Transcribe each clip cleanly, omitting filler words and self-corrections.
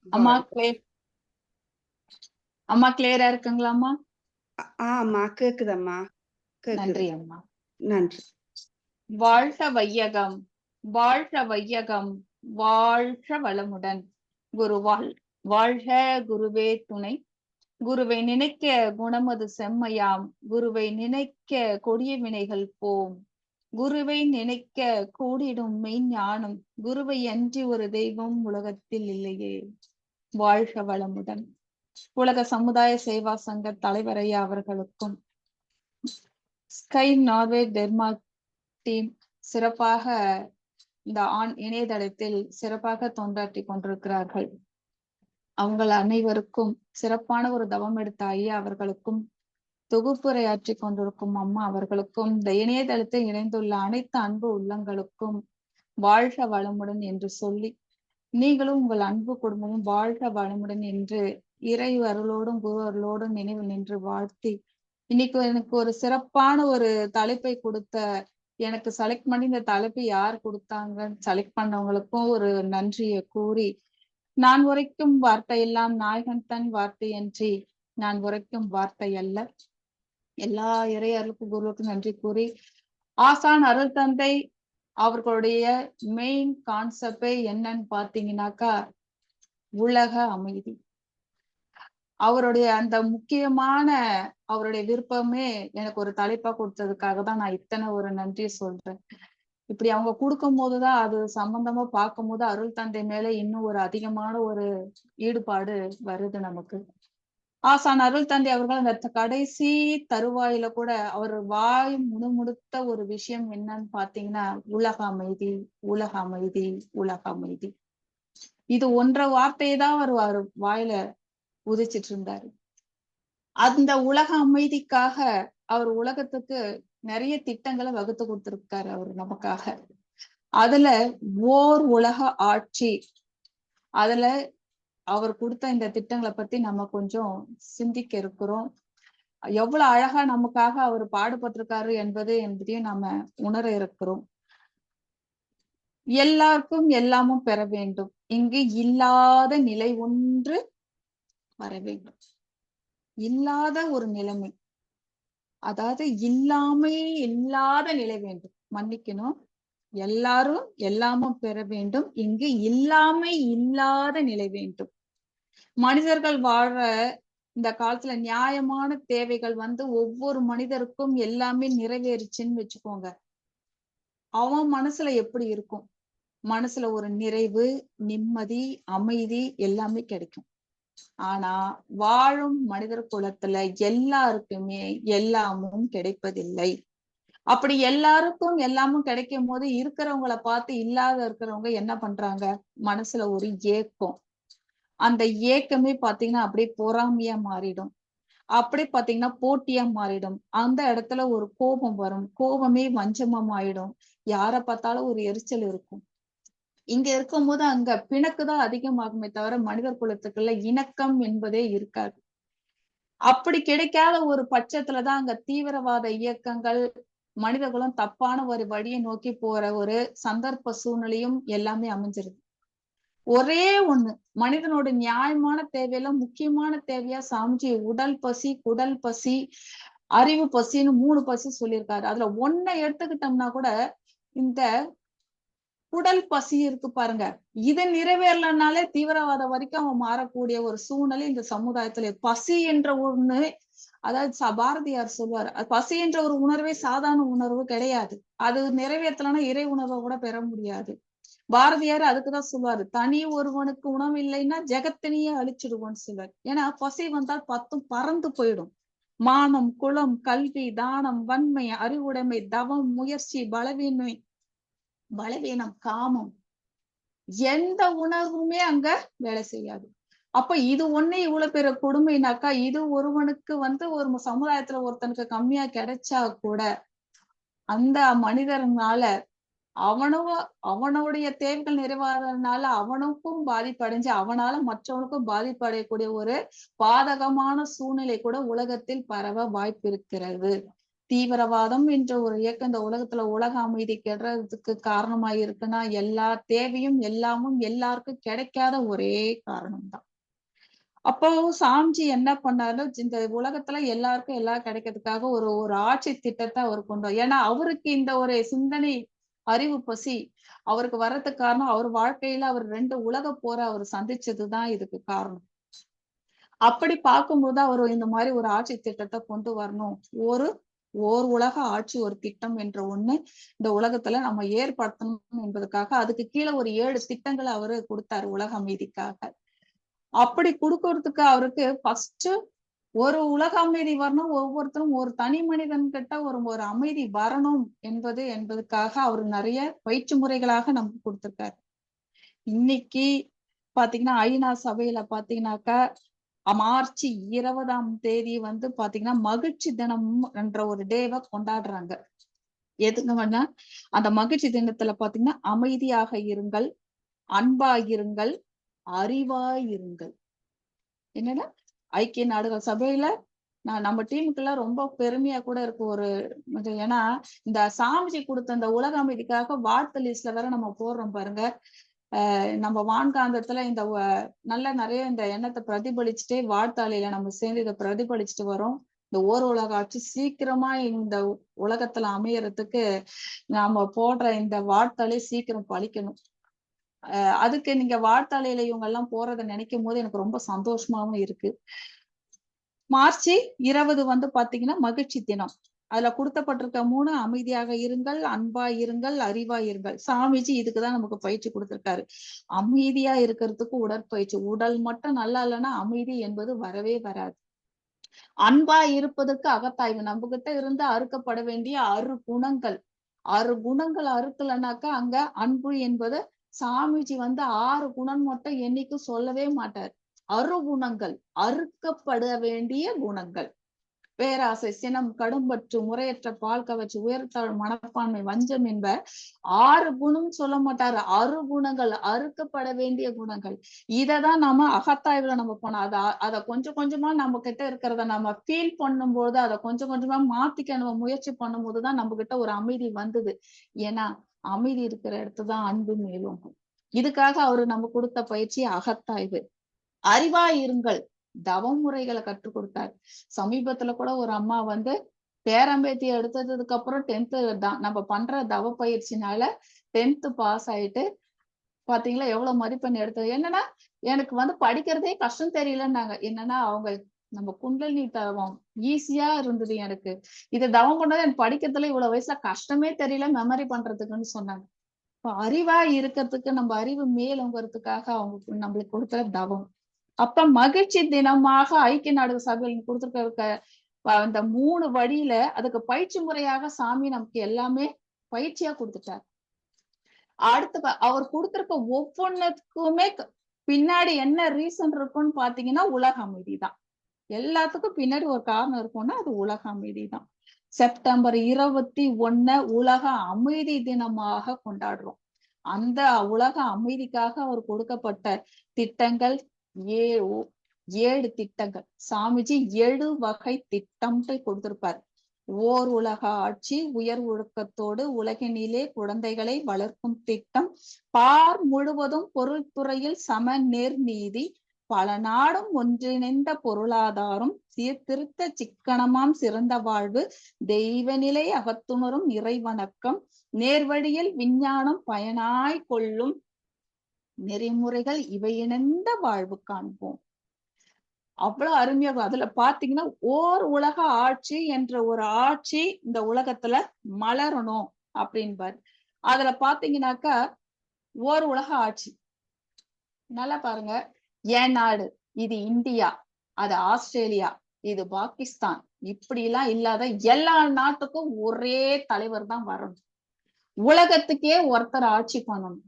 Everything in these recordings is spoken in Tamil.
அம்மா வாழ்க. கிளியர் அம்மா கிளியரா இருக்குங்களாம்மா? அம்மா கேக்குதம்மா, கேக்குது. நன்றி அம்மா. நன்றி. வாழ்க வையகம், வாழ்க வையகம், வாழ்க வளமுடன். வாழ்க, குருவே துணை. குருவை நினைக்க குணமது செம்மையாம். குருவை நினைக்க கொடிய வினைகள் போம். குருவை நினைக்க கூடிடும் மெய்ஞானம். குருவை அன்றி ஒரு தெய்வம் உலகத்தில் இல்லையே. வாழ்க வளமுடன். உலக சமுதாய சேவா சங்க தலைவர் ஐயா அவர்களுக்கும், ஸ்கை நார்வே டென்மார்க் டீம் சிறப்பாக இந்த இணையதளத்தில் சிறப்பாக தொண்டாற்றி கொண்டிருக்கிறார்கள். அவங்கள் அனைவருக்கும், சிறப்பான ஒரு தவம் எடுத்த ஐயா அவர்களுக்கும், தொகுப்புரையாற்றி கொண்டிருக்கும் அம்மா அவர்களுக்கும், இந்த இணையதளத்தில் இணைந்துள்ள அனைத்து அன்பு உள்ளங்களுக்கும் வாழ்க வளமுடன் என்று சொல்லி, நீங்களும் உங்கள் அன்பு குடும்பமும் வாழ்க வளமுடன் என்று இறை அருளோடும் குரு அருளோடும் நினைவில் நின்று வாழ்த்தி, இன்னைக்கு எனக்கு ஒரு சிறப்பான ஒரு தலைப்பை கொடுத்த, எனக்கு செலக்ட் பண்ணி இந்த தலைப்பை யார் கொடுத்தாங்கன்னு செலக்ட் பண்ணவங்களுக்கும் ஒரு நன்றியை கூறி, நான் உரைக்கும் வார்த்தை எல்லாம் நாயகன் தன் வார்த்தை அன்றி நான் உரைக்கும் வார்த்தை அல்ல. எல்லா இறை அருளுக்கும் குருவுக்கும் நன்றி கூறி, ஆசான் அருள் தந்தை அவர்களுடைய மெயின் கான்செப்டே என்னன்னு பாத்தீங்கன்னாக்கா, உலக அமைதி. அவருடைய அந்த முக்கியமான அவருடைய விருப்பமே எனக்கு ஒரு தலைப்பா கொடுத்ததுக்காக தான் நான் இத்தனை ஒரு நன்றி சொல்றேன். இப்படி அவங்க கொடுக்கும் போதுதான் அது சம்பந்தமா பார்க்கும்போது அருள் தந்தை மேல இன்னும் ஒரு அதிகமான ஒரு ஈடுபாடு வருது நமக்கு. ஆசான் அருள் தந்தை அவர்கள் அந்த கடைசி தருவாயில கூட அவர் வாய் முணுமுணுத்த ஒரு விஷயம் என்னன்னு பாத்தீங்கன்னா, உலக அமைதி, உலக அமைதி, உலக அமைதி. இது ஒன்ற வார்த்தையை தான் அவர் வாயில உதிச்சிட்டு இருந்தாரு. அந்த உலக அமைதிக்காக அவர் உலகத்துக்கு நிறைய திட்டங்களை வகுத்து கொடுத்திருக்காரு அவர் நமக்காக. அதுல ஓர் உலக ஆட்சி, அதுல அவர் கொடுத்த இந்த திட்டங்களை பத்தி நம்ம கொஞ்சம் சிந்திக்க இருக்கிறோம். எவ்வளவு அழகா நமக்காக அவர் பாடுபட்டிருக்காரு என்பதையும் நாம உணர இருக்கிறோம். எல்லாருக்கும் எல்லாமும் பெற வேண்டும். இங்கு இல்லாத நிலை ஒன்று வர வேண்டும். இல்லாத ஒரு நிலைமை, அதாவது இல்லாமை இல்லாத நிலை வேண்டும். மன்னிக்கணும், எல்லாரும் எல்லாமும் பெற வேண்டும். இங்கு இல்லாமை இல்லாத நிலை வேண்டும். மனிதர்கள் வாழ இந்த காலத்துல நியாயமான தேவைகள் ஒவ்வொரு மனிதருக்கும் எல்லாமே நிறைவேறுச்சுன்னு வச்சுக்கோங்க, அவன் மனசுல எப்படி இருக்கும்? மனசுல ஒரு நிறைவு, நிம்மதி, அமைதி எல்லாமே கிடைக்கும். ஆனா வாழும் மனிதர் குலத்துல எல்லாருக்குமே எல்லாமும் கிடைப்பதில்லை. அப்படி எல்லாருக்கும் எல்லாமும் கிடைக்கும் போது இருக்கிறவங்கள பார்த்து இல்லாத இருக்கிறவங்க என்ன பண்றாங்க? மனசுல ஒரு ஏக்கம், அந்த ஏக்கமே பாத்தீங்கன்னா அப்படியே பொறாமையா மாறிடும். அப்படி பாத்தீங்கன்னா போட்டியா மாறிடும். அந்த இடத்துல ஒரு கோபம் வரும். கோபமே வஞ்சமா ஆயிடும். யார பார்த்தாலும் ஒரு எரிச்சல் இருக்கும். இங்க இருக்கும்போது அங்க பிணக்குதான் அதிகமாகுமே தவிர மனிதர் குலத்துக்குள்ள இணக்கம் என்பதே இருக்காது. அப்படி கிடைக்காத ஒரு பட்சத்துலதான் அங்க தீவிரவாத இயக்கங்கள், மனிதர்களும் தப்பான ஒரு வழியை நோக்கி போற ஒரு சந்தர்ப்ப சூழ்நிலையும் எல்லாமே அமைஞ்சிருது. ஒரே ஒண்ணு, மனிதனோட நியாயமான தேவையில முக்கியமான தேவையா சாமிஜி உடல் பசி, குடல் பசி, அறிவு பசின்னு 3 பசி சொல்லியிருக்காரு. அதுல ஒன்ன எடுத்துக்கிட்டோம்னா கூட, இந்த உடல் பசி இருக்கு பாருங்க, இது நிறைவேறலனாலே தீவிரவாதம் வரைக்கும் அவன் மாறக்கூடிய ஒரு சூழ்நிலை இந்த சமுதாயத்துல. பசி என்ற ஒண்ணு, அதாவது பாரதியார் சொல்லுவாரு, பசி என்ற ஒரு உணர்வே சாதாரண உணர்வு கிடையாது. அது நிறைவேற்றலன்னா இறை உணர்வை கூட பெற முடியாது. பாரதியார் அதுக்குதான் சொல்லுவாரு, தனி ஒருவனுக்கு உணவு இல்லைன்னா ஜெகத்தினையே அழிச்சிடுவோம்னு சொல்லுவாரு. ஏன்னா பசி வந்தால் 10ம் பறந்து போயிடும். மானம், குலம், கல்வி, தானம், வன்மை, அறிவுடைமை, தவம், முயற்சி, பலவீனம், காமம், எந்த உணர்வுமே அங்க வேலை செய்யாது. அப்ப இது ஒண்ணே இவ்வளவு பெரிய கொடுமைனாக்கா, இது ஒருவனுக்கு ஒரு சமுதாயத்துல ஒருத்தனுக்கு கம்மியா கிடைச்சா கூட அந்த மனிதர்னால அவனும் அவனுடைய தேவைகள் நிறைவாதனால அவனுக்கும் பாதிப்படைஞ்சு அவனால மற்றவனுக்கும் பாதிப்படையக்கூடிய ஒரு பாதகமான சூழ்நிலை கூட உலகத்தில் பரவ வாய்ப்பு இருக்கிறது. தீவிரவாதம் என்ற ஒரு இயக்கம் இந்த உலகத்துல உலக அமைதி கெடுறதுக்கு காரணமா இருக்குன்னா எல்லா தேவையும் எல்லாமும் எல்லாருக்கும் கிடைக்காத ஒரே காரணம் தான். அப்போ சாமிஜி என்ன பண்ணாரு, இந்த உலகத்துல எல்லாருக்கும் எல்லாம் கிடைக்கிறதுக்காக ஒரு ஒரு ஆட்சி திட்டத்தை அவர் கொண்டு ஏன்னா அவருக்கு இந்த ஒரு சிந்தனை அறிவு பசி அவருக்கு வர்றதுக்கு காரணம் அவர் வாழ்க்கையில அவர் 2 உலக போரை அவர் சந்திச்சதுதான் இதுக்கு காரணம். அப்படி பார்க்கும்போது அவர் இந்த மாதிரி ஒரு ஆட்சி திட்டத்தை கொண்டு வரணும். ஒரு ஓர் உலக ஆட்சி ஒரு திட்டம் என்ற ஒண்ணு இந்த உலகத்துல நம்ம ஏற்படுத்தணும் என்பதற்காக அதுக்கு கீழே ஒரு 7 திட்டங்களை அவரு கொடுத்தாரு உலக அமைதிக்காக. அப்படி கொடுக்கறதுக்கு அவருக்கு ஃபர்ஸ்ட் ஒரு உலக அமைதி வரணும், ஒவ்வொருத்தரும் ஒரு தனி மனிதன் கிட்ட ஒரு ஒரு அமைதி வரணும் என்பதுக்காக அவர் நிறைய பயிற்சி முறைகளாக நமக்கு கொடுத்திருக்காரு. இன்னைக்கு பாத்தீங்கன்னா ஐநா சபையில பாத்தீங்கன்னாக்கா மார்ச் 20ஆம் தேதி பாத்தீங்கன்னா மகிழ்ச்சி தினம் என்ற ஒரு டேவை கொண்டாடுறாங்க. எதுக்குன்னா அந்த மகிழ்ச்சி தினத்துல பாத்தீங்கன்னா அமைதியாக இருங்கள், அன்பாயிருங்கள், அறிவாயிருங்கள். என்னன்னா ஐக்கிய நாடுகள் சபையில நம்ம டீமுக்குள்ள ரொம்ப பெருமையா கூட இருக்கு ஒரு ஏன்னா இந்த சாமிஜி கொடுத்த இந்த உலக அமைதிக்காக வாழ்த்து லிஸ்ட்ல வேற நம்ம போடுறோம் பாருங்க. நம்ம வான்காந்தத்துல இந்த நல்ல நிறைய இந்த எண்ணத்தை பிரதிபலிச்சுட்டே வாழ்த்தாளியில நம்ம சேர்ந்து இதை பிரதிபலிச்சுட்டு வரோம். இந்த ஓர் உலக ஆட்சி சீக்கிரமா இந்த உலகத்துல அமையறதுக்கு நாம போடுற இந்த வாழ்த்தாளை சீக்கிரம் பழிக்கணும். அதுக்கு நீங்க வாழ்த்தாளியில இவங்க எல்லாம் போறதை நினைக்கும் போது எனக்கு ரொம்ப சந்தோஷமாவும் இருக்கு. மார்ச் 20 பாத்தீங்கன்னா மகிழ்ச்சி தினம். அதுல கொடுத்தப்பட்டிருக்க 3 அமைதியாக இருங்கள், அன்பா இருங்கள், அறிவா இருங்கள். சாமிஜி இதுக்குதான் நமக்கு பயிற்சி கொடுத்திருக்காரு. அமைதியா இருக்கிறதுக்கு உடற்பயிற்சி. உடல் மட்டும் நல்லா இல்லைன்னா அமைதி என்பது வரவே வராது. அன்பா இருப்பதற்கு அகத்தாய்வு. நம்ம கிட்ட இருந்து அறுக்கப்பட வேண்டிய 6 குணங்கள். 6 குணங்கள் அறுக்கலனாக்கா அங்க அன்பு என்பது சாமிஜி 6 குணம் மட்டும் என்னைக்கும் சொல்லவே மாட்டார். 6 குணங்கள், அறுக்கப்பட வேண்டிய குணங்கள். பேராசை, சினம், கடும்பற்று, முறையற்ற பால் கவர்ச்சி, உயர்த்தாழ் மனப்பான்மை, வஞ்சம் என்ப 6 குணம் சொல்ல மாட்டாரு. 6 குணங்கள், அறுக்கப்பட வேண்டிய குணங்கள். இததான் நாம அகத்தாய்வுல நம்ம போனோம். அத கொஞ்சம் கொஞ்சமா நம்ம கிட்ட இருக்கிறத நம்ம ஃபீல் பண்ணும்போது அதை கொஞ்சம் கொஞ்சமா மாத்திக்க நம்ம முயற்சி பண்ணும் போதுதான் நம்ம கிட்ட ஒரு அமைதி வந்தது. ஏன்னா அமைதி இருக்கிற இடத்துதான் அன்பு மேலும். இதுக்காக அவரு நம்ம கொடுத்த பயிற்சி அகத்தாய்வு. அறிவா இருங்கள், தவ முறைகளை கற்றுக் கொடுத்தார். சமீபத்துல கூட ஒரு அம்மா பேரம்பேத்தி எடுத்ததுக்கு அப்புறம் 10th தான் நம்ம பண்ற தவ பயிற்சினால 10th பாஸ் ஆயிட்டு பாத்தீங்களா எவ்வளவு மதிப்பெண் எடுத்தது. என்னன்னா எனக்கு படிக்கிறதே கஷ்டம் தெரியலன்னாங்க. என்னன்னா அவங்க நம்ம குண்டலினி தவம் ஈஸியா இருந்தது எனக்கு. இது தவம் பண்ணது எனக்கு படிக்கிறதுல இவ்வளவு வயசுல கஷ்டமே தெரியல மெமரி பண்றதுக்குன்னு சொன்னாங்க. அறிவா இருக்கிறதுக்கு நம்ம அறிவு மேலோங்கிறதுக்காக அவங்க நம்மளுக்கு கொடுக்குற தவம். அப்ப மகிழ்ச்சி தினமாக ஐக்கிய நாடுகள் சபையில் கொடுத்திருக்க அந்த 3 வழியில அதுக்கு பயிற்சி முறையாக சாமி நமக்கு எல்லாமே பயிற்சியா கொடுத்துட்டார். அடுத்து அவர் கொடுத்திருக்க ஒவ்வொன்றுக்குமே பின்னாடி என்ன ரீசன் இருக்குன்னு பாத்தீங்கன்னா உலக அமைதி தான். எல்லாத்துக்கும் பின்னாடி ஒரு காரணம் இருக்கும்னா அது உலக அமைதி தான். செப்டம்பர் 21 உலக அமைதி தினமாக கொண்டாடுறோம். அந்த உலக அமைதிக்காக அவர் கொடுக்கப்பட்ட திட்டங்கள் 7 திட்டங்கள். சாமிஜி 7 வகை திட்டம்ட்டு கொடுத்திருப்பார். ஓர் உலக ஆட்சி, உயர் ஒழுக்கத்தோடு உலகினிலே குழந்தைகளை வளர்க்கும் திட்டம், பார் முழுவதும் பொருள் துறையில் சம நேர் நீதி, பல நாடும் ஒன்றிணைந்த பொருளாதாரம், சீர்திருத்த சிக்கனமாம் சிறந்த வாழ்வு, தெய்வநிலை அகத்துணரும் இறைவணக்கம், நேர்வழியில் விஞ்ஞானம் பயனாய் கொள்ளும் நெறிமுறைகள் இவை இணைந்த வாழ்வு காண்போம். அவ்வளவு அருமையா அதுல பாத்தீங்கன்னா ஓர் உலக ஆட்சி என்ற ஒரு ஆட்சி இந்த உலகத்துல மலரணும் அப்படின்பாரு. அதுல பாத்தீங்கன்னாக்கா ஓர் உலக ஆட்சி நல்லா பாருங்க. என் நாடு இது இந்தியா, அது ஆஸ்திரேலியா, இது பாகிஸ்தான், இப்படி எல்லாம் இல்லாத எல்லா நாட்டுக்கும் ஒரே தலைவர் தான் வரணும். உலகத்துக்கே ஒருத்தர் ஆட்சி பண்ணணும்.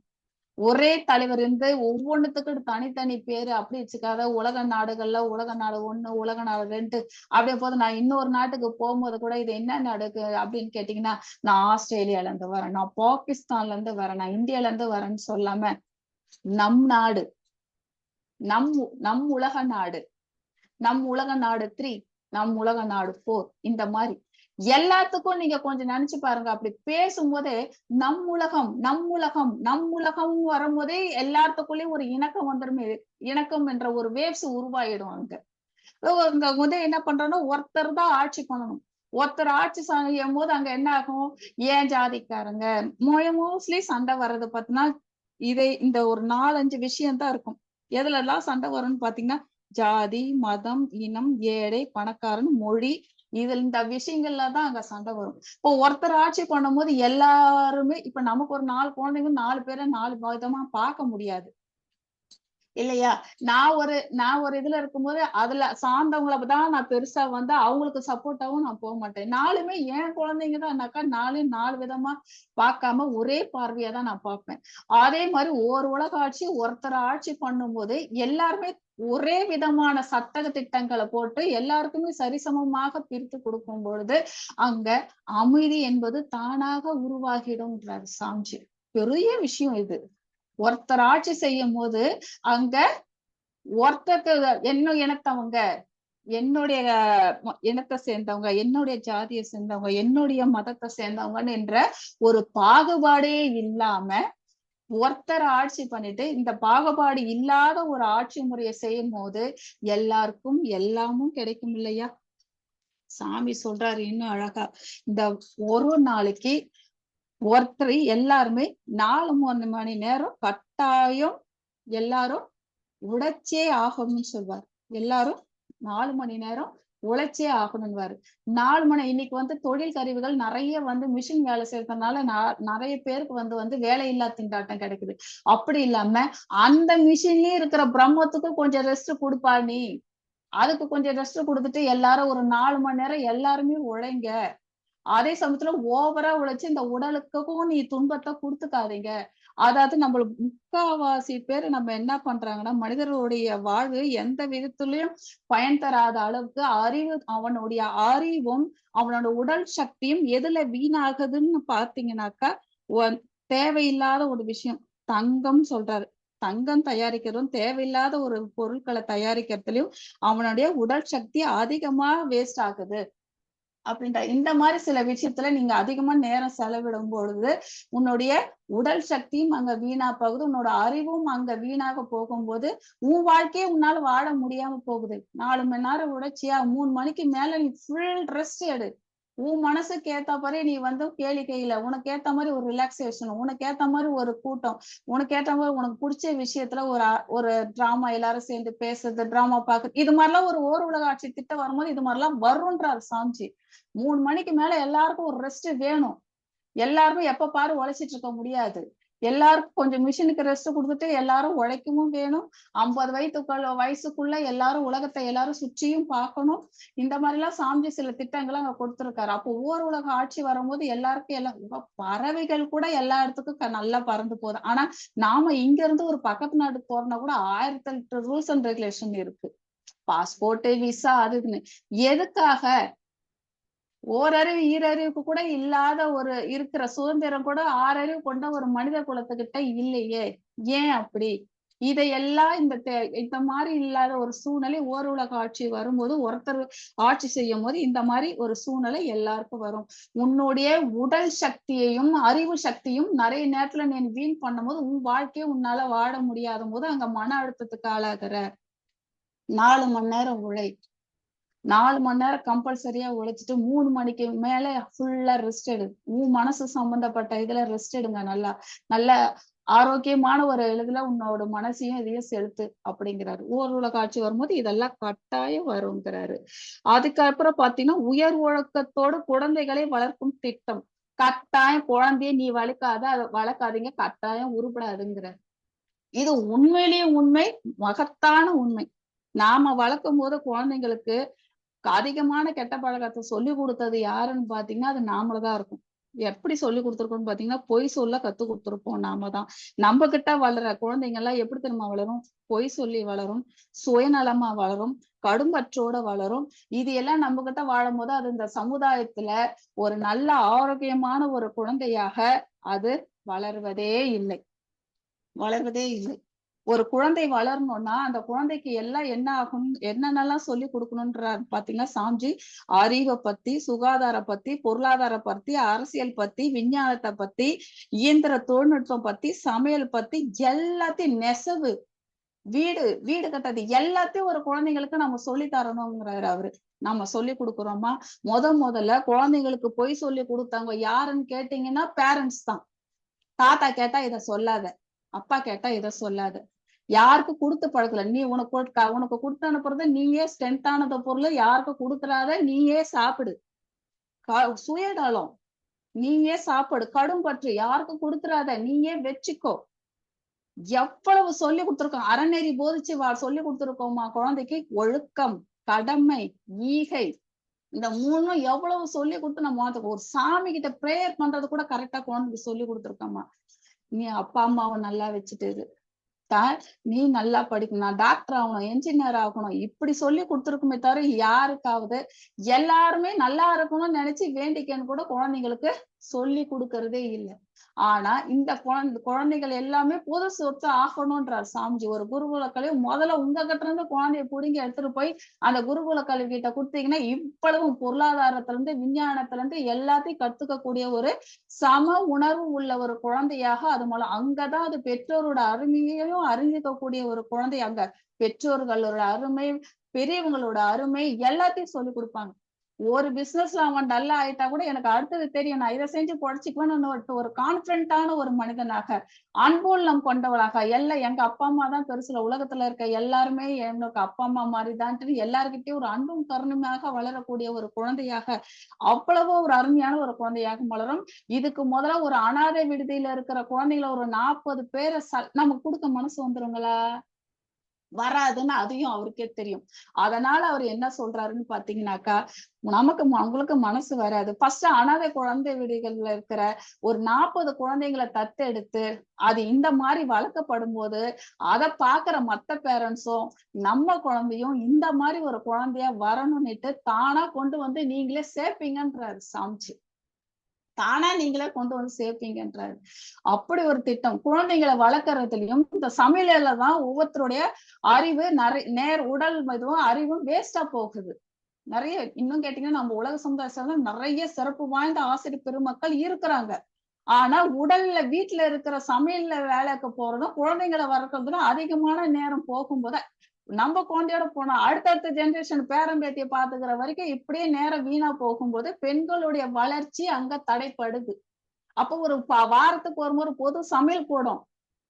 ஒரே தலைவர் ஒவ்வொன்றுத்துக்கும் தனித்தனி பேரு அப்படி வச்சுக்காத. உலக நாடுகள்ல உலக நாடு 1, உலக நாடு 2 அப்படியே போது. நான் இன்னொரு நாட்டுக்கு போகும்போது கூட இது என்ன நாடுக்கு அப்படின்னு கேட்டீங்கன்னா நான் ஆஸ்திரேலியால இருந்து வரேன், நான் பாகிஸ்தான்ல இருந்து வரேன், நான் இந்தியால இருந்து வரேன்னு சொல்லாம நம் நாடு, நம் உலக நாடு, நம் உலக நாடு 3, நம் உலக நாடு 4, இந்த மாதிரி எல்லாத்துக்கும் நீங்க கொஞ்சம் நினைச்சு பாருங்க. அப்படி பேசும்போதே நம் உலகம், நம் உலகம், நம் உலகம் வரும்போதே எல்லாத்துக்குள்ளயும் ஒரு இணக்கம் வந்துருமே. இணக்கம் என்ற ஒரு வேவ்ஸ் உருவாயிடும் அங்க. இங்க வந்து என்ன பண்றோம்னா ஒருத்தர் தான் ஆட்சி பண்ணணும். ஒருத்தர் ஆட்சி செய்யும் போது அங்க என்ன ஆகும்? ஏன் ஜாதிக்காரங்க மோஸ்ட்லி சண்டை வர்றது பாத்தீங்கன்னா, இந்த ஒரு 4, 5 விஷயம் தான் இருக்கும். எதுலலாம் சண்டை வரும்னு பாத்தீங்கன்னா, ஜாதி, மதம், இனம், ஏழை, பணக்காரன், மொழி இந்த விஷயங்கள்ல தான் அங்க சண்டை வரும். இப்போ ஒருத்தர் ஆட்சி பண்ணும்போது எல்லாருமே இப்ப நமக்கு ஒரு 4 குழந்தைங்க 4 பேரை 4 விதமா பார்க்க முடியாது. இல்லையா? நான் ஒரு இதுல இருக்கும்போது, அதுல சார்ந்தவங்கள தான் நான் பெருசா வந்து அவங்களுக்கு சப்போர்ட்டாவும் நான் போமாட்டேன். 4மே என் குழந்தைங்க தான்னாக்கா 4யும் 4 விதமா பார்க்காம ஒரே பார்வையா தான் நான் பார்ப்பேன். அதே மாரி ஓர் உலக ஆட்சி ஒருத்தர் ஆட்சி பண்ணும்போது, எல்லாருமே ஒரே விதமான சட்ட திட்டங்கள போட்டு எல்லாருக்குமே சரிசமமாக பிரித்து கொடுக்கும் பொழுது, அங்க அமைதி என்பது தானாக உருவாகிடும்ன்றாரு சாமிஜி. பெரிய விஷயம் இது. ஒருத்தர் ஆட்சி செய்யும்போது, அங்க ஒருத்தருக்கு என்ன இனத்தவங்க, என்னுடைய இனத்தை சேர்ந்தவங்க, என்னுடைய ஜாதியை சேர்ந்தவங்க, என்னுடைய மதத்தை சேர்ந்தவங்கன்னு என்ற ஒரு பாகுபாடே இல்லாம ஒருத்தர் ஆட்சி பண்ணிட்டு இந்த பாகுபாடு இல்லாத ஒரு ஆட்சி முறையை செய்யும் போது எல்லாருக்கும் எல்லாமும் கிடைக்கும் இல்லையா? சாமி சொல்றாரு இன்னும் அழகா. இந்த ஒரு நாளைக்கு ஒருத்தர் எல்லாருமே 4 மணி நேரம் கட்டாயம் எல்லாரும் உழைச்சே ஆகணும்னு சொல்வார். எல்லாரும் 4 மணி நேரம் உழைச்சே ஆகணும்னுவாரு. 4 மணி இன்னைக்கு வந்து தொழில் கருவிகள் நிறைய வந்து மிஷின் வேலை செய்யறதுனால நிறைய பேருக்கு வந்து வேலையில்லா திண்டாட்டம் கிடைக்குது. அப்படி இல்லாம அந்த மிஷின்லயே இருக்கிற பிரம்மத்துக்கு கொஞ்சம் ரெஸ்ட் கொடுப்பா நீ. அதுக்கு கொஞ்சம் ரெஸ்ட் கொடுத்துட்டு எல்லாரும் ஒரு 4 மணி நேரம் எல்லாருமே உழைங்க. அதே சமயத்துல ஓவரா உழைச்சு இந்த உடலுக்கும் நீ துன்பத்தை கொடுத்துக்காதீங்க. அதாவது நம்மளுக்கு முக்காவாசி பேர் நம்ம என்ன பண்றாங்கன்னா, மனிதர்களுடைய வாழ்வு எந்த விதத்திலயும் பயன் தராத அளவுக்கு அவனுடைய அறிவும், அவனோட உடல் சக்தியும் எதுல வீணாகுதுன்னு பார்த்தீங்கன்னாக்கா, தேவையில்லாத ஒரு விஷயம். தங்கம் சொல்றாரு. தங்கம் தயாரிக்கிறதும் தேவையில்லாத ஒரு பொருட்களை தயாரிக்கிறதுலயும் அவனுடைய உடல் சக்தி அதிகமா வேஸ்ட் ஆகுது. அப்படின்ற இந்த மாதிரி சில விஷயத்துல நீங்க அதிகமா நேரம் செலவிடும் பொழுது உன்னுடைய உடல் சக்தியும் அங்க வீணா போகுது, உன்னோட அறிவும் அங்க வீணாக போகும்போது உன் வாழ்க்கையே உன்னால வாழ முடியாம போகுது. 4 மணி நேரம் உழைச்சியா 3 மணிக்கு மேல நீ ஃபுல் ரெஸ்ட் எடு. உன் மனசுக்கு ஏத்த மாதிரி நீ வந்து கேளிக்கையில உனக்கு ஏத்த மாதிரி ஒரு ரிலாக்ஸேஷன், உனக்கு ஏத்த மாதிரி ஒரு கூட்டம், உனக்கு ஏத்த மாதிரி உனக்கு பிடிச்ச விஷயத்துல ஒரு டிராமா எல்லாரும் சேர்ந்து பேசுறது, டிராமா பாக்குறது, இது மாதிரிலாம் ஒரு ஓர் உலக ஆட்சி திட்டம் வரும்போது இது மாதிரிலாம் வரும்ன்றாரு சாமிஜி. 3 மணிக்கு மேல எல்லாருக்கும் ஒரு ரெஸ்ட் வேணும். எல்லாருமே எப்ப பாரு உழைச்சிட்டு இருக்க முடியாது. எல்லாருக்கும் கொஞ்சம் மிஷினுக்கு ரெஸ்ட் கொடுத்துட்டு எல்லாரும் உழைக்கவும் வேணும். 50 வயசுக்குள்ள எல்லாரும் உலகத்தை எல்லாரும் சுற்றியும் பார்க்கணும். இந்த மாதிரி எல்லாம் சாமிஜி சில திட்டங்களை அங்க கொடுத்திருக்காரு. அப்போ ஓர் உலக ஆட்சி வரும்போது எல்லாருக்கும் எல்லாம் பறவைகள் கூட எல்லா இடத்துக்கும் நல்லா பறந்து போகுது. ஆனா நாம இங்க இருந்து ஒரு பக்கத்து நாட்டுக்கு போறோம்னா கூட 1008 ரூல்ஸ் அண்ட் ரெகுலேஷன் இருக்கு. பாஸ்போர்ட், விசா அது இதுன்னு. எதுக்காக? ஓரறிவு ஈரறிவுக்கு கூட இல்லாத ஒரு இருக்கிற சுதந்திரம் கூட 6 அறிவு கொண்ட ஒரு மனித குலத்துக்கிட்ட இல்லையே. ஏன் அப்படி? இதையெல்லாம் இந்த மாதிரி இல்லாத ஒரு சூழ்நிலை ஓர் உலக ஆட்சி வரும்போது ஒருத்தர் ஆட்சி செய்யும் போது இந்த மாதிரி ஒரு சூழ்நிலை எல்லாருக்கும் வரும். உன்னுடைய உடல் சக்தியையும் அறிவு சக்தியும் நிறைய நேரத்துல நீ வீண் பண்ணும் போது உன் வாழ்க்கையை உன்னால வாழ முடியாத போது அங்க மன அழுத்தத்துக்கு ஆளாகிற. 4 மணி நேரம் உழை. 4 மணி நேரம் கம்பல்சரியா உழைச்சிட்டு 3 மணிக்கு மேல ஃபுல்லா ரெஸ்ட் எடு. உன் மனசு சம்பந்தப்பட்ட இதுல ரெஸ்ட் எடுங்க. நல்லா நல்ல ஆரோக்கியமான ஒரு இதுல உன்னோட மனசையும் இதையும் செலுத்து அப்படிங்கிறாரு. ஓர் உலக ஆட்சி வரும்போது இதெல்லாம் கட்டாயம் வருங்கிறாரு. அதுக்கப்புறம் பாத்தீங்கன்னா உயர் ஒழுக்கத்தோடு குழந்தைகளை வளர்க்கும் திட்டம். கட்டாயம் குழந்தைய நீ வளர்க்காதீங்க, கட்டாயம் உருப்படாதுங்கிறார். இது உண்மையிலேயே உண்மை, மகத்தான உண்மை. நாம வளர்க்கும் போது குழந்தைங்களுக்கு அதிகமான கெட்ட பழக்கத்தை சொல்லி கொடுத்தது யாருன்னு பாத்தீங்கன்னா அது நாமளதான் இருக்கும். எப்படி சொல்லி கொடுத்துருக்கோம்னு பாத்தீங்கன்னா பொய் சொல்ல கத்து கொடுத்துருப்போம் நாம தான். நம்ம கிட்ட வளர குழந்தைங்க எல்லாம் எப்படி தெரியுமா வளரும்? பொய் சொல்லி வளரும், சுயநலமா வளரும், கடும்பற்றோட வளரும். இது எல்லாம் நம்ம கிட்ட வாழும் போது அது இந்த சமுதாயத்துல ஒரு நல்ல ஆரோக்கியமான ஒரு குழந்தையாக அது வளர்வதே இல்லை. வளர்வதே இல்லை. ஒரு குழந்தை வளரணும்னா அந்த குழந்தைக்கு எல்லாம் என்ன ஆகும், என்னென்னலாம் சொல்லி கொடுக்கணும்ன்றாரு பாத்தீங்கன்னா சாம்ஜி. அறிவை பத்தி, சுகாதார பத்தி, பொருளாதார பத்தி, அரசியல் பத்தி, விஞ்ஞானத்தை பத்தி, இயந்திர தொழில்நுட்பம் பத்தி, சமையல் பத்தி, எல்லாத்தையும் நெசவு, வீடு வீடு கட்டுறது எல்லாத்தையும் ஒரு குழந்தைங்களுக்கு நம்ம சொல்லி தரணுங்கிறாரு அவரு. நம்ம சொல்லி கொடுக்குறோமா? முதல்ல குழந்தைங்களுக்கு பொய் சொல்லி கொடுத்தாங்க யாருன்னு கேட்டீங்கன்னா பேரண்ட்ஸ் தான். தாத்தா கேட்டா இத சொல்லாத, அப்பா கேட்டா இத சொல்லாத. யாருக்கும் குடுத்து பழக்கல. நீ உனக்கு குடுத்து அனுப்புறத நீயே ஸ்ட்ரென்த்தானத பொருள யாருக்கும் குடுத்துறாத, நீயே சாப்பிடு. சுயநலம், நீயே சாப்பிடு. கடும் பற்று யாருக்கும் குடுத்துறாத, நீயே வச்சுக்கோ. எவ்வளவு சொல்லி கொடுத்திருக்கோம். அறநெறி போதிச்சு சொல்லி கொடுத்திருக்கோமா குழந்தைக்கு? ஒழுக்கம், கடமை, ஈகை, இந்த 3ம் எவ்வளவு சொல்லி கொடுத்து நம்ம ஒரு சாமி கிட்ட பிரேயர் பண்றது கூட கரெக்டா குழந்தைக்கு சொல்லி கொடுத்துருக்கோமா? நீ அப்பா அம்மாவை நல்லா வச்சுட்டு இரு. நீ நல்லா படிக்கணும், நான் டாக்டர் ஆகணும், என்ஜினியர் ஆகணும், இப்படி சொல்லி கொடுத்துருக்குமே தவிர யாருக்காவது எல்லாருமே நல்லா இருக்கணும்னு நினைச்சு வேண்டிக்கன்னு கூட குழந்தைங்களுக்கு சொல்லி கொடுக்கறதே இல்லை. ஆனா இந்த குழந்தைகள் எல்லாமே பொது சொத்து ஆகணும்ன்றார் சாமிஜி. ஒரு குருகுல கல்வி முதல்ல உங்க கிட்ட இருந்து குழந்தைய புடுங்கி எடுத்துட்டு போய் அந்த குருகுல கல்வி கிட்ட கொடுத்தீங்கன்னா இவ்வளவும் பொருளாதாரத்துல இருந்து விஞ்ஞானத்துல இருந்து எல்லாத்தையும் கத்துக்கக்கூடிய ஒரு சம உணர்வு உள்ள ஒரு குழந்தையாக அது மூலம் அங்கதான் அது பெற்றோரோட அருமையையும் அறிஞ்சிக்கக்கூடிய ஒரு குழந்தை. அங்க பெற்றோர்களோட அருமை, பெரியவங்களோட அருமை எல்லாத்தையும் சொல்லி கொடுப்பாங்க. ஒரு பிசினஸ்ல அவன் டல்லா ஆயிட்டா கூட எனக்கு அடுத்தது தெரியும், நான் இதை செஞ்சு பொழைச்சிக்குவேன்னு ஒரு கான்பிடென்டான ஒரு மனிதனாக, அன்புள்ளம் கொண்டவளாக, எல்லாம் எங்க அப்பா அம்மா தான் பெருசுல, உலகத்துல இருக்க எல்லாருமே எனக்கு அப்பா அம்மா மாதிரிதான்ட்டு எல்லாருக்கிட்டையும் ஒரு அன்பும் கருணையாக வளரக்கூடிய ஒரு குழந்தையாக, அவ்வளவோ ஒரு அருமையான ஒரு குழந்தையாக வளரும். இதுக்கு முதல்ல ஒரு அனாதை விடுதியில இருக்கிற குழந்தைகளை ஒரு 40 பேரை நமக்கு கொடுக்க மனசு வந்துருங்களா? வராதுன்னு அதையும் அவருக்கே தெரியும். அதனால அவர் என்ன சொல்றாருன்னு பாத்தீங்கன்னாக்கா, உங்களுக்கு மனசு வராது. ஃபர்ஸ்ட் அனாதை குழந்தை விடுதிகள்ல இருக்கிற ஒரு 40 குழந்தைங்களை தத்தெடுத்து அது இந்த மாதிரி வளர்க்கப்படும் போது அதை பாக்குற மத்த பேரண்ட்ஸும் நம்ம குழந்தையும் இந்த மாதிரி ஒரு குழந்தையா வரணும்னுட்டு தானா கொண்டு வந்து நீங்களே சேர்ப்பீங்கன்றாரு சாமிஜி. தானா நீங்களே கொண்டு வந்து சேர்ப்பீங்கன்றாரு. அப்படி ஒரு திட்டம். குழந்தைகளை வளர்க்கறதுலயும் இந்த சமையல தான் ஒவ்வொருத்தருடைய அறிவு உடல் இதுவும் அறிவும் வேஸ்டா போகுது. நிறைய இன்னும் கேட்டீங்கன்னா நம்ம உலக சமுதாயத்துல நிறைய சிறப்பு வாய்ந்த ஆசிரியர் பெருமக்கள் இருக்கிறாங்க. ஆனா உடல்ல வீட்டுல இருக்கிற சமையல்ல வேலைக்கு போறதும் குழந்தைங்களை வளர்க்கறதும் அதிகமான நேரம் போகும்போது நம்ம குழந்தையோட போனா அடுத்தடுத்த ஜெனரேஷன் பேரம்பேத்திய பாத்துக்கிற வரைக்கும் இப்படியே நேரம் வீணா போகும்போது பெண்களுடைய வளர்ச்சி அங்க தடைப்படுது. அப்போ ஒரு வாரத்துக்கு ஒரு முறை பொது சமையல் கூடும்.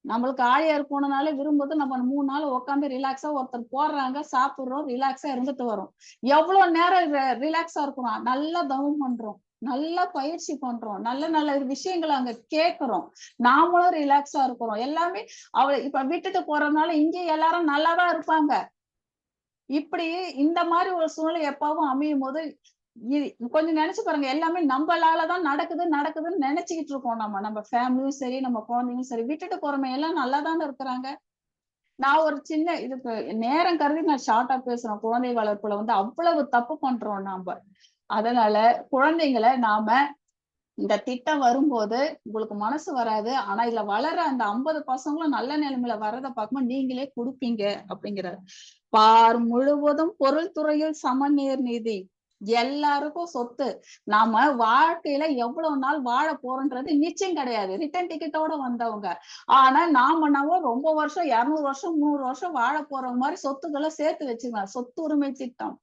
நம்மளுக்கு ஆழியார் போனனாலே விரும்புவது நம்ம 3 நாள் உட்காந்து ரிலாக்ஸா ஒருத்தர் போடுறாங்க, சாப்பிடுறோம், ரிலாக்ஸா இருந்துட்டு வரோம். எவ்வளவு நேரம் ரிலாக்ஸா இருக்கணும்? நல்லா தவம் பண்றோம், நல்லா பயிற்சி பண்றோம், நல்ல நல்ல விஷயங்களை அங்க கேட்கிறோம், நாமளும் ரிலாக்ஸா இருக்கிறோம். எல்லாமே இப்ப விட்டுட்டு போறதுனால இங்க எல்லாரும் நல்லாதான் இருப்பாங்க. இப்படி இந்த மாதிரி ஒரு சூழ்நிலை எப்பவும் அமையும் போது கொஞ்சம் நினைச்சு பாருங்க, எல்லாமே நம்மளாலதான் நடக்குதுன்னு நினைச்சுக்கிட்டு இருக்கோம். நம்ம ஃபேமிலியும் சரி, நம்ம குழந்தையும் சரி, விட்டுட்டு போறவங்க எல்லாம் நல்லாதானே இருக்கிறாங்க. நான் ஒரு சின்ன இதுக்கு நேரம் கருதி நான் ஷார்ட்டா பேசுறேன். குழந்தை வளர்ப்புல அவ்வளவு தப்பு பண்றோம் நாம. அதனால குழந்தைங்களை நாம இந்த திட்டம் வரும்போது உங்களுக்கு மனசு வராது. ஆனா இதுல வளர அந்த 50 பசங்களும் நல்ல நிலைமையில வர்றதை பார்க்கும்போது நீங்களே கொடுப்பீங்க அப்படிங்கிறார். பார் முழுவதும் பொருள் துறையில் சமநேர் நீதி, எல்லாருக்கும் சொத்து. நாம வாழ்க்கையில எவ்வளவு நாள் வாழ போறோன்றது நிச்சயம் கிடையாது. ரிட்டர்ன் டிக்கெட்டோட வந்தவங்க. ஆனா நாம ரொம்ப வருஷம் 200 வருஷம் 300 வருஷம் வாழ போறவங்க மாதிரி சொத்துக்களை சேர்த்து வச்சுக்கலாம். சொத்து உரிமை திட்டம்.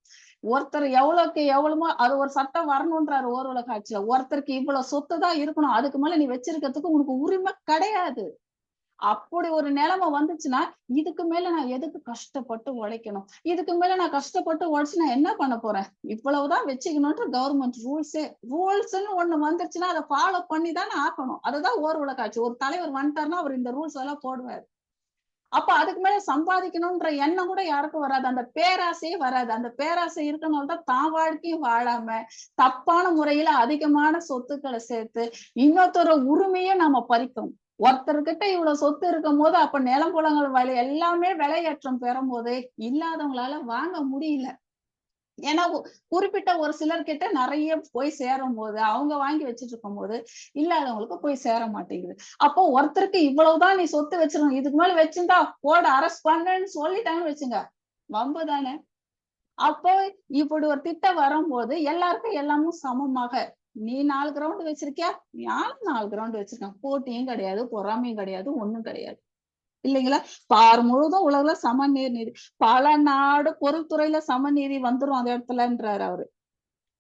ஒருத்தர் எவ்வளவுக்கு எவ்வளவோ அது ஒரு சட்டம் வரணும்ன்றாரு ஓர் ஆட்சியில. ஒருத்தருக்கு இவ்வளவு சொத்து தான் இருக்கணும், அதுக்கு மேல நீ வச்சிருக்கிறதுக்கு உனக்கு உரிமை கிடையாது. அப்படி ஒரு நிலைமை வந்துச்சுன்னா இதுக்கு மேல நான் எதுக்கு கஷ்டப்பட்டு உழைக்கணும்? இதுக்கு மேல நான் கஷ்டப்பட்டு உழைச்சு நான் என்ன பண்ண போறேன்? இவ்வளவுதான் வச்சுக்கணும்ன்ற கவர்மெண்ட் ரூல்ஸ்ன்னு ஒண்ணு வந்துருச்சுன்னா அதை ஃபாலோ பண்ணி தானே ஆக்கணும். அதுதான் ஓர் ஆட்சி. ஒரு தலைவர் வந்துட்டாருன்னா அவர் இந்த ரூல்ஸ் எல்லாம் போடுவாரு. அப்ப அதுக்கு மேல சம்பாதிக்கணும்ன்ற எண்ணம் கூட யாருக்கும் வராது. அந்த பேராசையே வராது. அந்த பேராசை இருக்கனால்தான் தான் வாழ்க்கையும் வாழாம தப்பான முறையில அதிகமான சொத்துக்களை சேர்த்து இன்னொருத்தர உரிமையை நாம பறிக்கும். ஒருத்தர்கிட்ட இவ்வளவு சொத்து இருக்கும் போது அப்ப நிலம் புலங்கள் எல்லாமே விலையேற்றம் பெறும் போது இல்லாதவங்களால வாங்க முடியல. ஏன்னா குறிப்பிட்ட ஒரு சிலர்கிட்ட நிறைய போய் சேரும் போது அவங்க வாங்கி வச்சுட்டு இருக்கும் போது இல்லாதவங்களுக்கு போய் சேர மாட்டேங்குது. அப்போ ஒருத்தருக்கு இவ்வளவுதான் நீ சொத்து வச்சிருக்கணும், இதுக்கு மேல வச்சிருந்தா போட அரெஸ்ட் பண்ணன்னு சொல்லிட்டாங்கன்னு வச்சுங்க, வம்பு தானே. அப்போ இப்படி ஒரு திட்டம் வரும்போது எல்லாருக்கும் எல்லாமும் சமமாக, நீ 4 கிரவுண்ட் வச்சிருக்கியா, நானும் 4 கிரவுண்ட் வச்சிருக்கேன், போட்டியும் கிடையாது, பொறாமையும் கிடையாது, ஒண்ணும் கிடையாது இல்லைங்களா. பார் முழுதும் உலகுல சமநீர் நீதி, பல நாடு பொருள்துறையில சமநீதி வந்துரும் அந்த இடத்துலன்றாரு அவரு.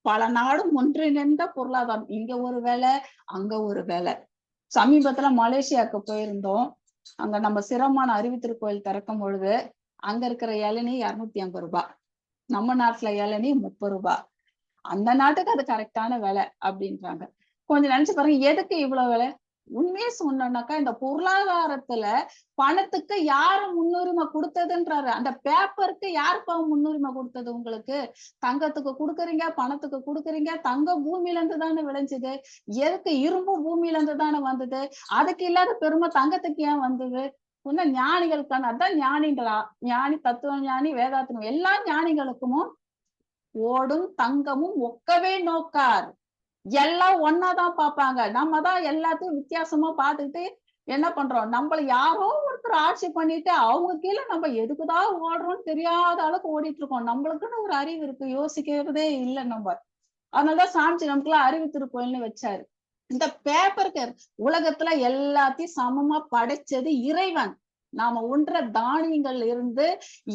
பல நாடும் ஒன்றிணைந்த பொருளாதாரம், இங்க ஒரு வேலை அங்க ஒரு வேலை. சமீபத்துல மலேசியாவுக்கு போயிருந்தோம். அங்க நம்ம சிரமான அறிவுத்திருக்கோயில் திறக்கும் பொழுது அங்க இருக்கிற இளநீ 250 ரூபாய், நம்ம நாட்டுல இளநீ 30 ரூபாய். அந்த நாட்டுக்கு அது கரெக்டான விலை அப்படின்றாங்க. கொஞ்சம் நினைச்சு பாருங்க, எதுக்கு இவ்வளவு விலை? உண்மையே சொன்னோம்னாக்கா இந்த பொருளாதாரத்துல பணத்துக்கு யாரு முன்னுரிமை கொடுத்ததுன்றாரு. அந்த பேப்பருக்கு யாருப்பா முன்னுரிமை கொடுத்தது? உங்களுக்கு தங்கத்துக்கு கொடுக்குறீங்க, பணத்துக்கு கொடுக்குறீங்க. தங்கம் பூமியில இருந்து தானே விளைஞ்சது. எதுக்கு? இரும்பு பூமியில இருந்து தானே வந்தது. அதுக்கு இல்லாத பெருமை தங்கத்துக்கு ஏன் வந்தது? இன்னும் ஞானிகளுக்கான அதான் ஞானிகளா, ஞானி, தத்துவ ஞானி, வேதாத்மம் எல்லா ஞானிகளுக்கும் ஓடும் தங்கமும் ஒக்கவே நோக்கார். எல்லாம் ஒன்னாதான் பார்ப்பாங்க. நம்ம தான் எல்லாத்தையும் வித்தியாசமா பார்த்துக்கிட்டு என்ன பண்றோம்? நம்மள யாரோ ஒருத்தர் ஆட்சி பண்ணிட்டு அவங்க கீழே நம்ம எதுக்குதான் ஓடுறோம்னு தெரியாத அளவுக்கு ஓடிட்டு இருக்கோம். நம்மளுக்குன்னு ஒரு அறிவு இருக்கு, யோசிக்கிறதே இல்லை நம்ம. அதனாலதான் சாமிஜி நமக்குலாம் அறிவு திருக்கோயில்னு வச்சாரு. இந்த பேப்பருக்கு உலகத்துல எல்லாத்தையும் சமமா படைச்சது இறைவன். நாம உண்ற தானியங்கள்ல இருந்து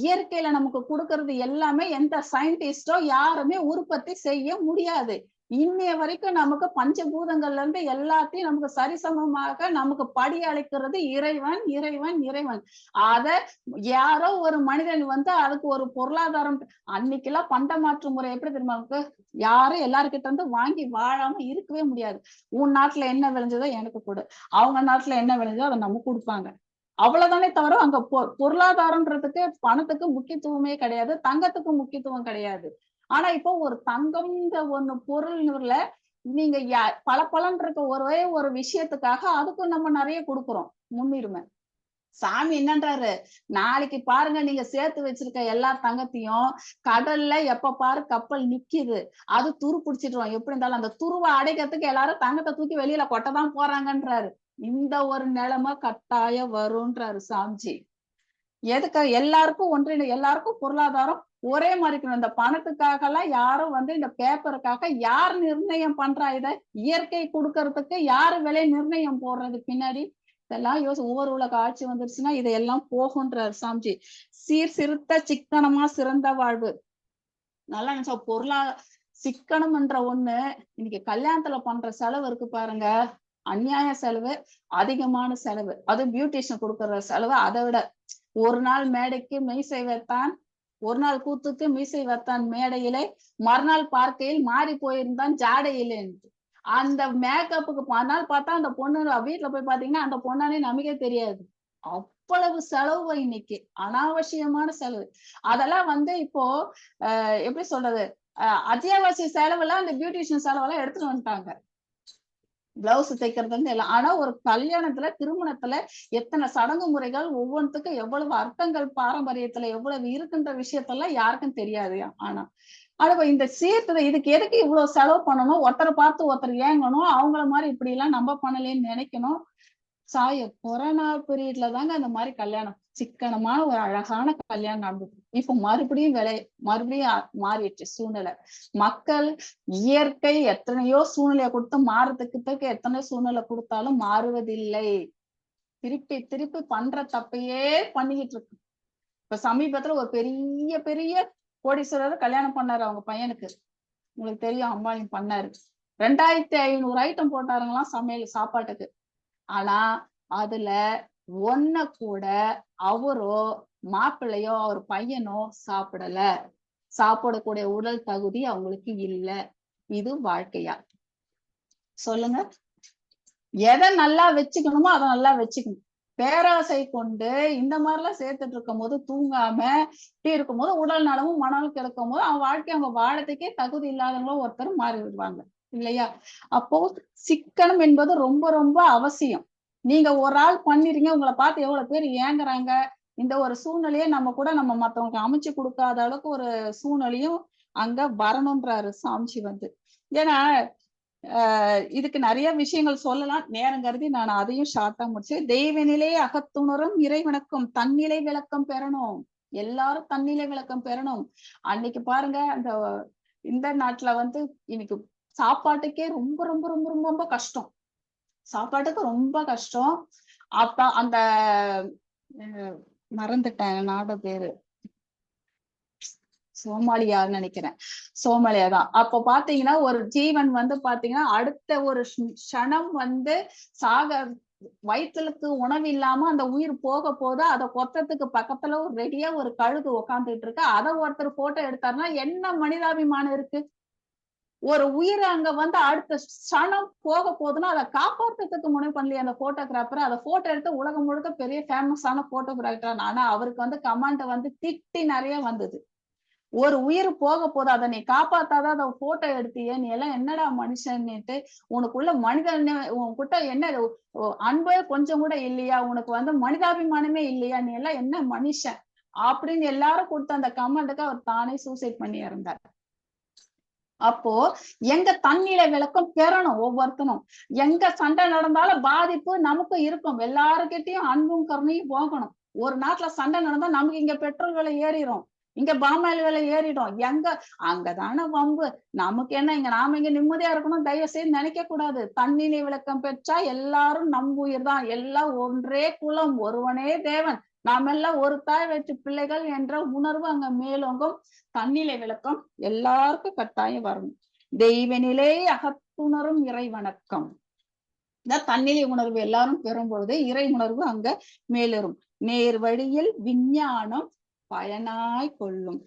இயற்கையில நமக்கு கொடுக்கறது எல்லாமே எந்த சயின்டிஸ்டோ யாருமே உற்பத்தி செய்ய முடியாது. இன்னைய வரைக்கும் நமக்கு பஞ்சபூதங்கள்ல இருந்து எல்லாத்தையும் நமக்கு சரிசமமாக நமக்கு படி அளிக்கிறது இறைவன், இறைவன், இறைவன். அத யாரோ ஒரு மனிதன் வந்து அதுக்கு ஒரு பொருளாதாரம், அன்னைக்கெல்லாம் பண்ட மாற்று முறை எப்படி தெரியுமா? நமக்கு யாரும் எல்லார்கிட்ட இருந்து வாங்கி வாழாம இருக்கவே முடியாது. உன் நாட்டுல என்ன விளைஞ்சதோ எனக்கு கொடு, அவங்க நாட்டுல என்ன விளைஞ்சதோ அதை நம்ம கொடுப்பாங்க. அவ்வளவுதானே தவிர அங்க பொருளாதாரம்ன்றதுக்கு பணத்துக்கு முக்கியத்துவமே கிடையாது, தங்கத்துக்கு முக்கியத்துவம் கிடையாது. ஆனா இப்போ ஒரு தங்கம்ன்ற ஒண்ணு பொருள்ல நீங்க பல இருக்க ஒரே ஒரு விஷயத்துக்காக அதுக்கும் நம்ம நிறைய கொடுக்குறோம் முன்னுரிமை. சாமி என்னன்றாரு? நாளைக்கு பாருங்க, நீங்க சேர்த்து வச்சிருக்க எல்லா தங்கத்தையும் கடல்ல எப்ப பாரு கப்பல் நிக்குது, அது துரு பிடிச்சிடுவோம். எப்படி இருந்தாலும் அந்த துருவை அடைக்கிறதுக்கு எல்லாரும் தங்கத்தை தூக்கி வெளியில கொட்டதான் போறாங்கன்றாரு. இந்த ஒரு நிலைமை கட்டாயம் வரும்ன்றாரு சாமிஜி. எதுக்கு? எல்லாருக்கும் ஒன்றிணை, எல்லாருக்கும் பொருளாதாரம் ஒரே மாதிரி இருக்கணும். இந்த பணத்துக்காக எல்லாம் யாரும் வந்து இந்த பேப்பருக்காக யார் நிர்ணயம் பண்றா? இத இயற்கை கொடுக்கறதுக்கு யாரு விலை நிர்ணயம் போடுறது பின்னாடி? இதெல்லாம் ஒவ்வொரு உலக ஆட்சி வந்துருச்சுன்னா இதையெல்லாம் போகுன்றார் சாமிஜி. சீர் சிறுத்த சிக்கனமா சிறந்த வாழ்வு. நல்லா நினைச்சா சிக்கனம் என்ற ஒண்ணு இன்னைக்கு கல்யாணத்துல பண்ற செலவு இருக்கு பாருங்க, அநியாய செலவு, அதிகமான செலவு. அது பியூட்டிஷியன் கொடுக்கற செலவு அதை விட. ஒரு நாள் மேடைக்கு மீசை வைத்தான், ஒரு நாள் கூத்துக்கு மீசை வைத்தான் மேடையிலே, மறுநாள் பார்க்கையில் மாறி போயிருந்தான் ஜாடையிலே. அந்த மேக்கப்புக்கு மறுநாள் பார்த்தா அந்த பொண்ணு வீட்டுல போய் பாத்தீங்கன்னா அந்த பொண்ணானே நமக்கே தெரியாது. அவ்வளவு செலவு இன்னைக்கு, அனாவசியமான செலவு. அதெல்லாம் வந்து இப்போ எப்படி சொல்றது, அத்தியாவசிய செலவுலாம் அந்த பியூட்டிஷியன் செலவெல்லாம் எடுத்துட்டு வந்துட்டாங்க. பிளவுஸ் தைக்கிறது வந்து எல்லாம். ஆனா ஒரு கல்யாணத்துல, திருமணத்துல எத்தனை சடங்கு முறைகள், ஒவ்வொன்றுத்துக்கும் எவ்வளவு அர்த்தங்கள் பாரம்பரியத்துல எவ்வளவு இருக்குன்ற விஷயத்தெல்லாம் யாருக்கும் தெரியாது. ஆனா இந்த சீர்திருத்தம் இதுக்கு எதுக்கு இவ்வளவு செலவு பண்ணணும்? ஒருத்தரை பார்த்து ஒருத்தர் ஏங்கணும், அவங்கள மாதிரி இப்படி எல்லாம் நம்ம பண்ணலேன்னு நினைக்கணும். கொரோனா பீரியட்ல தாங்க அந்த மாதிரி கல்யாணம், சிக்கனமான ஒரு அழகான கல்யாணம் நடந்தது. இப்ப மறுபடியும் மறுபடியும் மாறிடுச்சு சூழ்நிலை. மக்கள் இயற்கை எத்தனையோ சூழ்நிலையை கொடுத்து மாறுறதுக்கு எத்தனையோ சூழ்நிலை கொடுத்தாலும் மாறுவதில்லை. திருப்பி திருப்பி பண்ற தப்பையே பண்ணிக்கிட்டு இருக்கு. இப்ப சமீபத்துல ஒரு பெரிய பெரிய கோடீஸ்வரர் கல்யாணம் பண்ணாரு அவங்க பையனுக்கு. உங்களுக்கு தெரியும், அம்பானி பண்ணாரு. 2500 ஐட்டம் போட்டாருங்களாம் சமையல் சாப்பாட்டுக்கு. ஆனா அதுல ஒன்ன கூட அவரோ மாப்பிள்ளையோ அவர் பையனோ சாப்பிடல. சாப்பிடக்கூடிய உடல் தகுதி அவங்களுக்கு இல்ல. இது வாழ்க்கையா? சொல்லுங்க. எதை நல்லா வச்சுக்கணுமோ அதை நல்லா வச்சுக்கணும். பேராசை கொண்டு இந்த மாதிரி எல்லாம் சேர்த்துட்டு இருக்கும் போது, தூங்காம இப்படி இருக்கும் போது, உடல் நலமும் மனநலம் கிடக்கும் போது அவங்க வாழ்க்கை, அவங்க வாழறதுக்கே தகுதி இல்லாதவங்களும் ஒருத்தர் மாறி விடுவாங்க இல்லையா? அப்போ சிக்கனம் என்பது ரொம்ப ரொம்ப அவசியம். நீங்க ஒரு ஆள் பண்ணிருங்க, உங்களை பார்த்து எவ்வளவு பேர் ஏங்குறாங்க. இந்த ஒரு சூழ்நிலையை நம்ம கூட நம்ம மத்தவங்களுக்கு அமைச்சு கொடுக்காத அளவுக்கு ஒரு சூழ்நிலையும் அங்க வரணும்ன்றாரு சாமிஜி வந்து. ஏன்னா இதுக்கு நிறைய விஷயங்கள் சொல்லலாம், நேரம் கருதி நான் அதையும் ஷார்ட்டா முடிச்சு, தெய்வ நிலை அகத்துணரும் இறைவணக்கம் தன்னிலை விளக்கம் பெறணும். எல்லாரும் தன்னிலை விளக்கம் பெறணும். அன்னைக்கு பாருங்க, இந்த நாட்டுல வந்து இன்னைக்கு சாப்பாட்டுக்கே ரொம்ப ரொம்ப ரொம்ப ரொம்ப ரொம்ப கஷ்டம். சாப்பாட்டுக்கு ரொம்ப கஷ்டம். அப்ப அந்த மறந்துட்டேன் நாட பேரு, சோமாலியான்னு நினைக்கிறேன். சோமாலியா தான். அப்ப பாத்தீங்கன்னா ஒரு ஜீவன் வந்து பாத்தீங்கன்னா அடுத்த ஒரு க்ஷணம் வந்து சாக, வயிற்றுக்கு உணவு இல்லாம அந்த உயிர் போக போது அதை கொத்தத்துக்கு பக்கத்துல ஒரு ரெடியா ஒரு கழுகு உக்காந்துட்டு இருக்கு. அதை ஒருத்தர் போட்டோ எடுத்தாருன்னா என்ன மனிதாபிமானம் இருக்கு? ஒரு உயிர் அங்க வந்து அடுத்த க்ஷணம் போக போகுதுன்னா அதை காப்பாற்றுறதுக்கு முனைவு பண்ணலையே அந்த போட்டோகிராஃபர். அதை போட்டோ எடுத்து உலகம் முழுக்க பெரிய ஃபேமஸான போட்டோகிராஃபர். ஆனா அவருக்கு வந்து கமெண்ட் வந்து திட்டி நிறைய வந்தது. ஒரு உயிர் போக போது அதை நீ காப்பாத்தாதான் அதை போட்டோ எடுத்தியே, நீ எல்லாம் என்னடா மனுஷன்னுட்டு, உனக்குள்ள மனிதன் உன்கிட்ட என்ன அன்பே கொஞ்சம் கூட இல்லையா? உனக்கு வந்து மனிதாபிமானமே இல்லையா? நீ எல்லாம் என்ன மனுஷன் அப்படின்னு எல்லாரும் கொடுத்த அந்த கமெண்ட்டுக்கு அவர் தானே சூசைட் பண்ணி இருந்தார். அப்போ எங்க தன்னிலை விளக்கம் பெறணும் ஒவ்வொருத்தனும். எங்க சண்டை நடந்தாலும் பாதிப்பு நமக்கு இருக்கும். எல்லாருக்கிட்டையும் அன்பும் கருணையும் போகணும். ஒரு நாட்டுல சண்டை நடந்தா நமக்கு இங்க பெட்ரோல் விலை ஏறிடும், இங்க பாமாயில் விலை ஏறிடும். அங்கதானே வம்பு. நமக்கு என்ன, நாம இங்க நிம்மதியா இருக்கணும் தயவு செய்து நினைக்க கூடாது. தன்னிலை விளக்கம் பெற்றா எல்லாரும் நம்புயிர் தான், எல்லாம் ஒன்றே குலம், ஒருவனே தேவன், நாம் எல்லாம் ஒரு தாய் வச்சு பிள்ளைகள் என்ற உணர்வு அங்க மேலோங்கும். தன்னிலை விளக்கம் எல்லாருக்கும் கட்டாயம் வரணும். தெய்வ நிலை அகத்துணரும் இறை வணக்கம். இந்த தன்னிலை உணர்வு எல்லாரும் பெறும்பொழுது இறை உணர்வு அங்க மேலேறும். நேர் வழியில் விஞ்ஞானம் பயனாய் கொள்ளும்.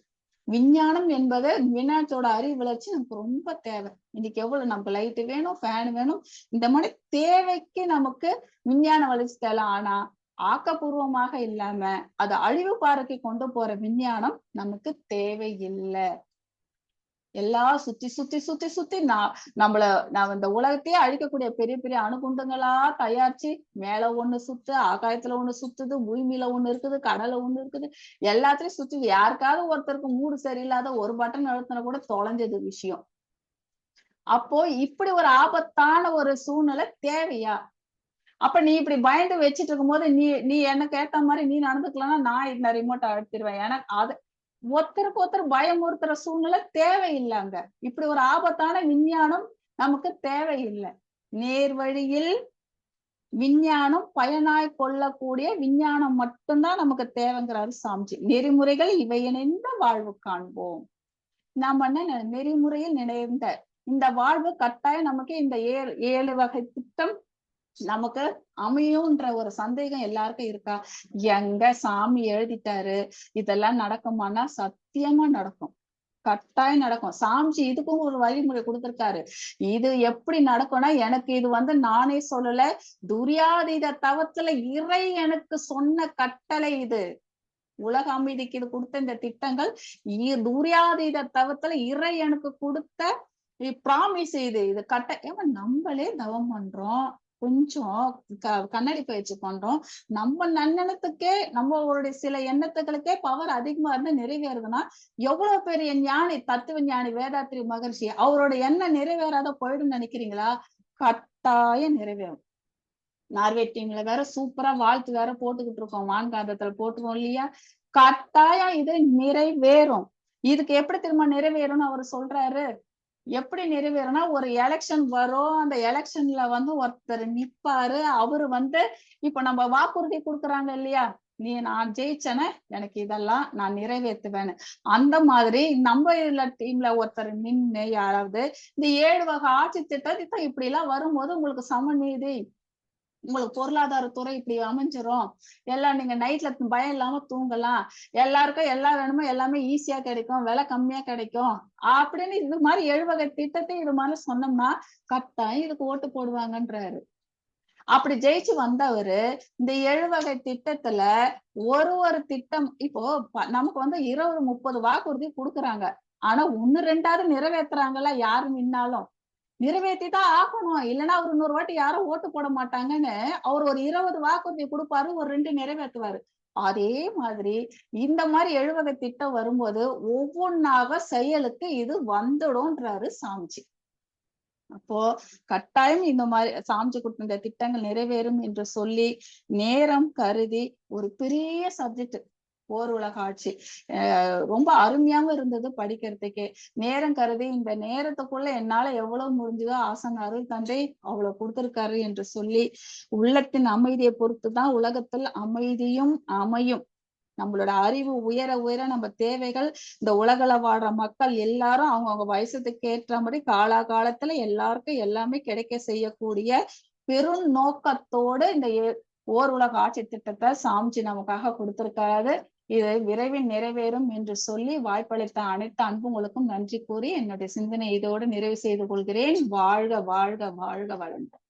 விஞ்ஞானம் என்பது விஞ்ஞானத்தோட அறிவு வளர்ச்சி நமக்கு ரொம்ப தேவை. இன்னைக்கு எவ்வளவு நமக்கு லைட் வேணும், ஃபேன் வேணும், இந்த மாதிரி தேவைக்கு நமக்கு விஞ்ஞான வளர்ச்சி தேவை. ஆனா ஆக்கப்பூர்வமாக இல்லாம அதை அழிவு பாறைக்கு கொண்டு போற விஞ்ஞானம் நமக்கு தேவையில்லை. எல்லாம் சுத்தி சுத்தி சுத்தி சுத்தி நான் இந்த உலகத்தையே அழிக்கக்கூடிய பெரிய பெரிய அணுகுண்டுங்களா தயாரிச்சு, மேல ஒண்ணு சுத்து, ஆகாயத்துல ஒண்ணு சுத்துது, பூமியில ஒண்ணு இருக்குது, கடலை ஒண்ணு இருக்குது, எல்லாத்தையும் சுத்தி யாருக்காவது ஒருத்தருக்கு மூடு சரியில்லாத ஒரு பட்டன் அழுத்தின கூட தொலைஞ்சது விஷயம். அப்போ இப்படி ஒரு ஆபத்தான ஒரு சூழ்நிலை தேவையா? அப்ப நீ இப்படி பயந்து வச்சிட்டு இருக்கும் போது நீ எனக்கு ஏத்த மாதிரி நீ நடந்துக்கலன்னா நான் இந்த ரிமோட்டை அழுத்திடுவேன். எனக்கு அது ஒருத்தருக்கு ஒருத்தர் பயமுறுத்துற சூழ்நிலை தேவையில்லைங்க. இப்படி ஒரு ஆபத்தான விஞ்ஞானம் நமக்கு தேவையில்லை. நேர் வழியில் விஞ்ஞானம் பயனாய் கொள்ளக்கூடிய விஞ்ஞானம் மட்டும்தான் நமக்கு தேவைங்கிறாரு சாமிஜி. நெறிமுறைகள் இவை இணைந்த வாழ்வு காண்போம். நாம என்ன நெறிமுறையில் நினைந்த இந்த வாழ்வு கட்டாயம் நமக்கு இந்த 7 வகை திட்டம் நமக்கு அமையும்ன்ற ஒரு சந்தேகம் எல்லாருக்கும் இருக்கா? எங்க சாமி எழுதிட்டாரு, இதெல்லாம் நடக்குமானா சத்தியமா நடக்கும், கட்டாயம் நடக்கும். சாமிஜி இதுக்கும் ஒரு வழிமுறை கொடுத்திருக்காரு. இது எப்படி நடக்கும்னா, எனக்கு இது வந்து நானே சொல்லல, துரியாதீத தவத்துல இறை எனக்கு சொன்ன கட்டளை இது. உலக அமைதிக்கு இது கொடுத்த இந்த திட்டங்கள் துரியாதீத தவத்துல இறை எனக்கு கொடுத்த ப்ராமிஸ். இது கட்ட நம்மளே தவம் பண்றோம், கொஞ்சம் கண்ணாடி பயிற்சி பண்றோம், நம்ம நன்னெண்ணத்துக்கே நம்மளுடைய சில எண்ணத்துக்களுக்கே பவர் அதிகமா இருந்து நிறைவேறுதுன்னா எவ்வளவு பெரிய ஞானி, தத்துவ ஞானி வேதாத்ரி மகர்ஷி, அவரோட எண்ணம் நிறைவேறாத போயிடும் நினைக்கிறீங்களா? கட்டாயம் நிறைவேறும். நார்வே டீம்ல வேற சூப்பரா வாழ்த்து வேற போட்டுக்கிட்டு இருக்கோம், வான்காந்தத்துல போட்டுருவோம் இல்லையா? கட்டாயம் இது நிறைவேறும். இதுக்கு எப்படி திரும்ப நிறைவேறும்னு அவர் சொல்றாரு. எப்படி நிறைவேறும்னா, ஒரு எலெக்ஷன் வரும், அந்த எலெக்ஷன்ல வந்து ஒருத்தர் நிப்பாரு, அவரு வந்து இப்ப நம்ம வாக்குறுதி கொடுக்குறாங்க இல்லையா, நான் ஜெயிச்சேன்னு எனக்கு இதெல்லாம் நான் நிறைவேற்றுவேன்னு. அந்த மாதிரி நம்ம இதுல டீம்ல ஒருத்தர் நின்று யாராவது இந்த 7 வகை ஆட்சி திட்டம் இப்படி எல்லாம் வரும்போது உங்களுக்கு சமநீதி, உங்களுக்கு பொருளாதாரத்துறை இப்படி அமைஞ்சிரும், எல்லாம் நீங்க நைட்ல பயம் இல்லாம தூங்கலாம், எல்லாருக்கும் எல்லாம் வேணுமோ எல்லாமே ஈஸியா கிடைக்கும், விலை கம்மியா கிடைக்கும் அப்படின்னு இது மாதிரி 7 வகை திட்டத்தை இது மாதிரி சொன்னோம்னா கட்டாயம் இதுக்கு ஓட்டு போடுவாங்கன்றாரு. அப்படி ஜெயிச்சு வந்தவரு இந்த 7 வகை திட்டத்துல ஒரு திட்டம் இப்போ நமக்கு வந்து 20-30 வாக்குறுதி கொடுக்குறாங்க. ஆனா 1-2 நிறைவேற்றுறாங்களா? யாரு நின்னாலும் நிறைவேற்றிதான் ஆகணும், இல்லைன்னா அவர் 100 வாட்டி யாரும் ஓட்டு போட மாட்டாங்கன்னு அவர் ஒரு 20 வாக்குறுதி கொடுப்பாரு, ஒரு 2 நிறைவேற்றுவாரு. அதே மாதிரி இந்த மாதிரி 70 திட்டம் வரும்போது ஒவ்வொன்னாக செயலுக்கு இது வந்துடும்ன்றாரு சாமிஜி. அப்போ கட்டாயம் இந்த மாதிரி சாமிஜி கொடுத்த இந்த திட்டங்கள் நிறைவேறும் என்று சொல்லி நேரம் கருதி ஒரு பெரிய சப்ஜெக்ட் ஓர் உலக ஆட்சி ரொம்ப அருமையாவும் இருந்தது படிக்கிறதுக்கே. நேரம் கருதி இந்த நேரத்துக்குள்ள என்னால எவ்வளவு முடிஞ்சதோ ஆசான் அருள் தந்தை அவ்வளவு கொடுத்திருக்காரு என்று சொல்லி உள்ளத்தின் அமைதியை பொறுத்துதான் உலகத்தில் அமைதியும் அமையும். நம்மளோட அறிவு உயர உயர நம்ம தேவைகள் இந்த உலகில வாழ்ற மக்கள் எல்லாரும் அவங்கவங்க வயசுக்கு ஏற்ற மாதிரி காலகாலத்துல எல்லாருக்கும் எல்லாமே கிடைக்க செய்யக்கூடிய பெரும் நோக்கத்தோடு இந்த ஓர் உலக ஆட்சி திட்டத்தை சாமிஜி நமக்காக கொடுத்திருக்காரு. இது விரைவில் நிறைவேறும் என்று சொல்லி வாய்ப்பளித்த அனைத்து அன்புங்களுக்கும் நன்றி கூறி என்னுடைய சிந்தனை இதோடு நிறைவு செய்து கொள்கிறேன். வாழ்க வாழ்க வாழ்க வளமுடன்.